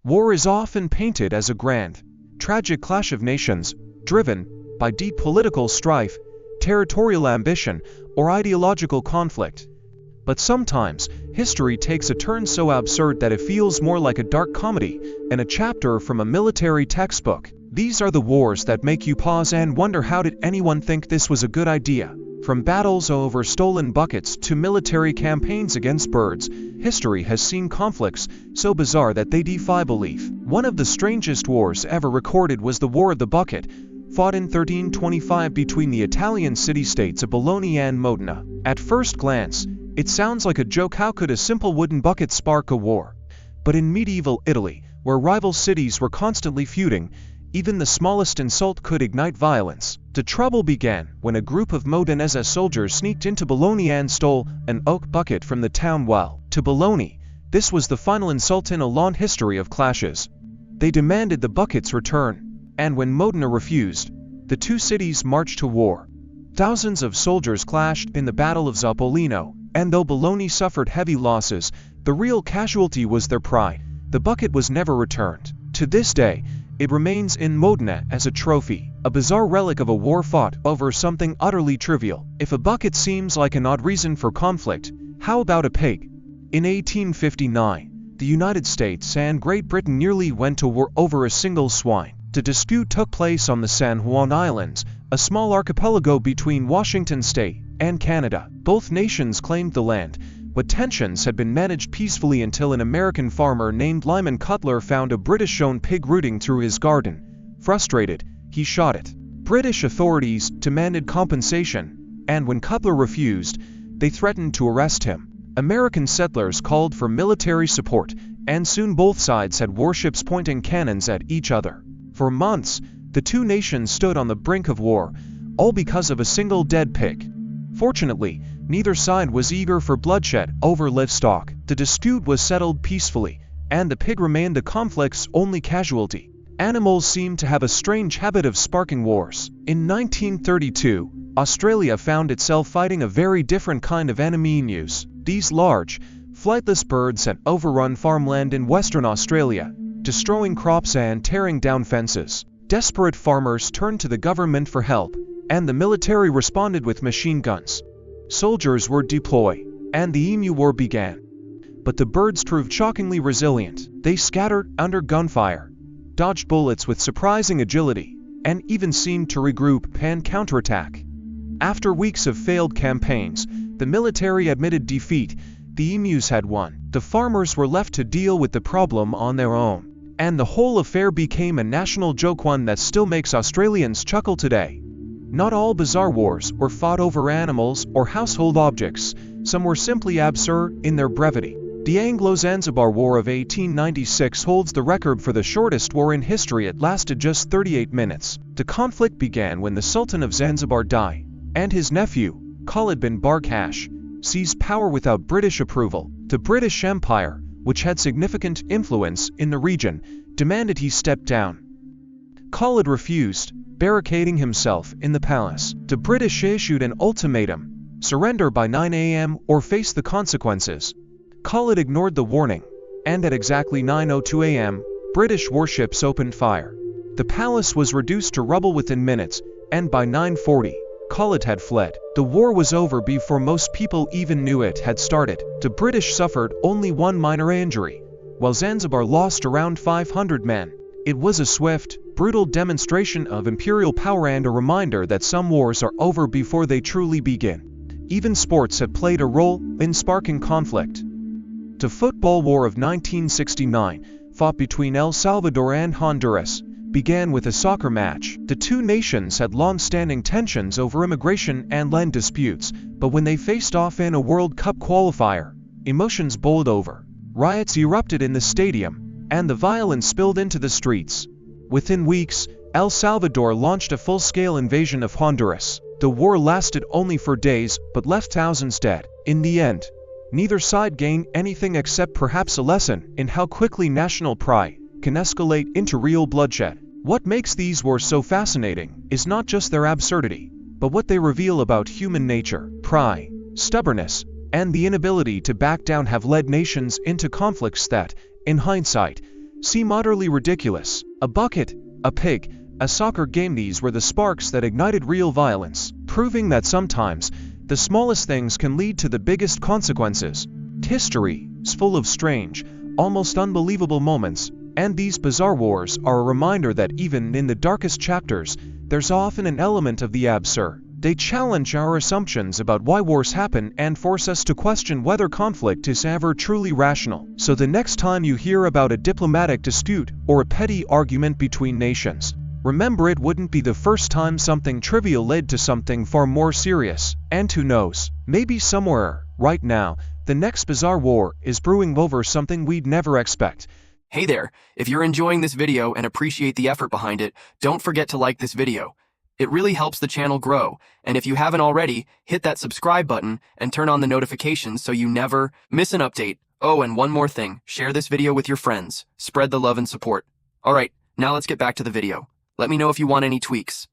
War is often painted as a grand, tragic clash of nations, driven by deep political strife, territorial ambition, or ideological conflict. But sometimes, history takes a turn so absurd that it feels more like a dark comedy and a chapter from a military textbook. These are the wars that make you pause and wonder, how did anyone think this was a good idea? From battles over stolen buckets to military campaigns against birds, history has seen conflicts so bizarre that they defy belief. One of the strangest wars ever recorded was the War of the Bucket, fought in 1325 between the Italian city-states of Bologna and Modena. At first glance, it sounds like a joke. How could a simple wooden bucket spark a war? But in medieval Italy, where rival cities were constantly feuding, even the smallest insult could ignite violence. The trouble began when a group of Modenese soldiers sneaked into Bologna and stole an oak bucket from the town well. To Bologna, this was the final insult in a long history of clashes. They demanded the bucket's return, and when Modena refused, the two cities marched to war. Thousands of soldiers clashed in the Battle of Zoppolino, and though Bologna suffered heavy losses, the real casualty was their pride. The bucket was never returned. To this day, it remains in Modena as a trophy, a bizarre relic of a war fought over something utterly trivial. If a bucket seems like an odd reason for conflict, how about a pig? In 1859, the United States and Great Britain nearly went to war over a single swine. The dispute took place on the San Juan Islands, a small archipelago between Washington State and Canada. Both nations claimed the land, but tensions had been managed peacefully until an American farmer named Lyman Cutler found a British-owned pig rooting through his garden. Frustrated, he shot it. British authorities demanded compensation, and when Cutler refused, they threatened to arrest him. American settlers called for military support, and soon both sides had warships pointing cannons at each other. For months, the two nations stood on the brink of war, all because of a single dead pig. Fortunately, neither side was eager for bloodshed over livestock. The dispute was settled peacefully, and the pig remained the conflict's only casualty. Animals seem to have a strange habit of sparking wars. In 1932, Australia found itself fighting a very different kind of enemy, emus. These large, flightless birds had overrun farmland in Western Australia, destroying crops and tearing down fences. Desperate farmers turned to the government for help, and the military responded with machine guns. Soldiers were deployed, and the emu war began. But the birds proved shockingly resilient. They scattered under gunfire, dodged bullets with surprising agility, and even seemed to regroup and counterattack. After weeks of failed campaigns, the military admitted defeat. The emus had won. The farmers were left to deal with the problem on their own, and the whole affair became a national joke, one that still makes Australians chuckle today. Not all bizarre wars were fought over animals or household objects. Some were simply absurd in their brevity. The Anglo-Zanzibar War of 1896 holds the record for the shortest war in history. It lasted just 38 minutes. The conflict began when the Sultan of Zanzibar died, and his nephew, Khalid bin Barkash, seized power without British approval. The British Empire, which had significant influence in the region, demanded he step down. Khalid refused, barricading himself in the palace. The British issued an ultimatum: surrender by 9 a.m. or face the consequences. Khalid ignored the warning, and at exactly 9:02 a.m., British warships opened fire. The palace was reduced to rubble within minutes, and by 9:40, Khalid had fled. The war was over before most people even knew it had started. The British suffered only one minor injury, while Zanzibar lost around 500 men. It was a swift, brutal demonstration of imperial power and a reminder that some wars are over before they truly begin. Even sports have played a role in sparking conflict. The football war of 1969, fought between El Salvador and Honduras, began with a soccer match. The two nations had long-standing tensions over immigration and land disputes, but when they faced off in a World Cup qualifier, emotions boiled over. Riots erupted in the stadium, and the violence spilled into the streets. Within weeks, El Salvador launched a full-scale invasion of Honduras. The war lasted only for days, but left thousands dead. In the end, neither side gained anything except perhaps a lesson in how quickly national pride can escalate into real bloodshed. What makes these wars so fascinating is not just their absurdity, but what they reveal about human nature. Pride, stubbornness, and the inability to back down have led nations into conflicts that, in hindsight, seem utterly ridiculous. A bucket, a pig, a soccer game, these were the sparks that ignited real violence, proving that sometimes the smallest things can lead to the biggest consequences. History is full of strange, almost unbelievable moments, and these bizarre wars are a reminder that even in the darkest chapters, there's often an element of the absurd. They challenge our assumptions about why wars happen and force us to question whether conflict is ever truly rational. So the next time you hear about a diplomatic dispute or a petty argument between nations, remember it wouldn't be the first time something trivial led to something far more serious. And who knows, maybe somewhere, right now, the next bizarre war is brewing over something we'd never expect. Hey there, if you're enjoying this video and appreciate the effort behind it, don't forget to like this video. It really helps the channel grow, and if you haven't already, hit that subscribe button and turn on the notifications so you never miss an update. Oh, and one more thing, share this video with your friends. Spread the love and support. Alright, now let's get back to the video. Let me know if you want any tweaks.